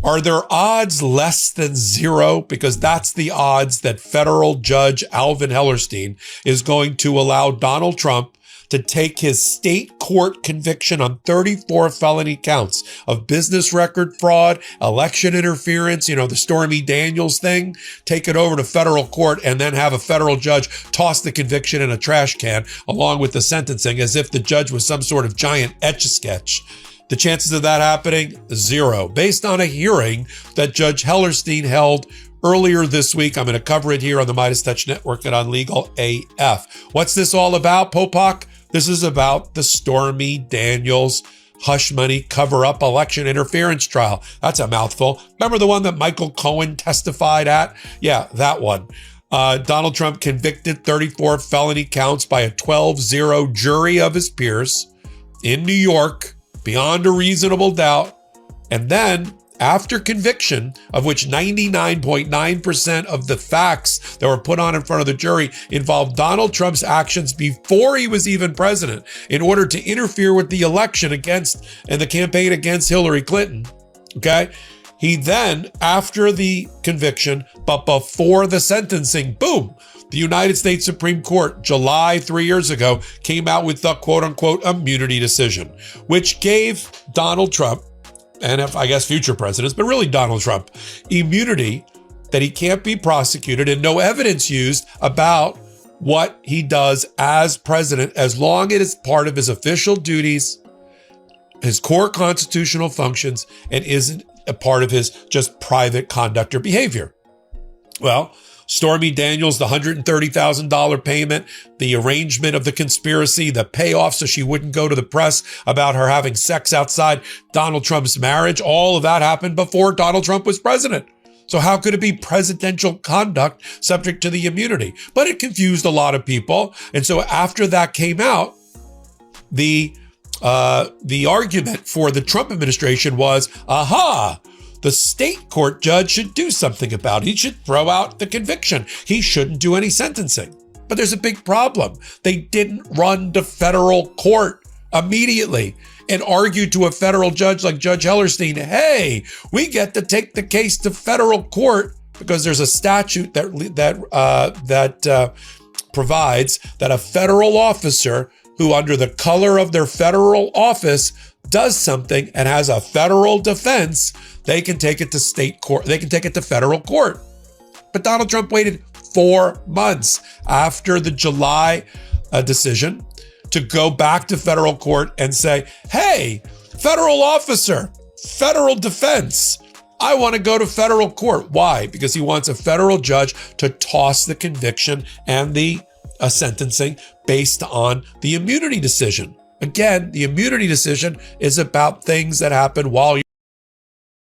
Are there odds less than zero? Because that's the odds that federal judge Alvin Hellerstein is going to allow Donald Trump to take his state court conviction on 34 felony counts of business record fraud, election interference, the Stormy Daniels thing, take it over to federal court and then have a federal judge toss the conviction in a trash can along with the sentencing as if the judge was some sort of giant Etch-a-Sketch. The chances of that happening, zero, based on a hearing that Judge Hellerstein held earlier this week. I'm going to cover it here on the Midas Touch Network and on Legal AF. What's this all about, Popak? This is about the Stormy Daniels hush money cover-up election interference trial. That's a mouthful. Remember the one that Michael Cohen testified at? Yeah, that one. Donald Trump convicted 34 felony counts by a 12-0 jury of his peers in New York, beyond a reasonable doubt. And then, after conviction, of which 99.9% of the facts that were put on in front of the jury involved Donald Trump's actions before he was even president in order to interfere with the election and the campaign against Hillary Clinton, okay? He then, after the conviction, but before the sentencing, boom, the United States Supreme Court, July 3 years ago, came out with the quote-unquote immunity decision, which gave Donald Trump, and I guess future presidents, but really Donald Trump, immunity that he can't be prosecuted and no evidence used about what he does as president as long as it's part of his official duties, his core constitutional functions, and isn't a part of his just private conduct or behavior. Well, Stormy Daniels, the $130,000 payment, the arrangement of the conspiracy, the payoff so she wouldn't go to the press about her having sex outside Donald Trump's marriage, all of that happened before Donald Trump was president. So how could it be presidential conduct subject to the immunity? But it confused a lot of people. And so after that came out, the argument for the Trump administration was, the state court judge should do something about it. He should throw out the conviction. He shouldn't do any sentencing. But there's a big problem. They didn't run to federal court immediately and argue to a federal judge like Judge Hellerstein, hey, we get to take the case to federal court because there's a statute that provides that a federal officer who under the color of their federal office does something and has a federal defense, they can take it to state court. They can take it to federal court. But Donald Trump waited 4 months after the July decision to go back to federal court and say, hey, federal officer, federal defense, I want to go to federal court. Why? Because he wants a federal judge to toss the conviction and the sentencing based on the immunity decision. Again, the immunity decision is about things that happen while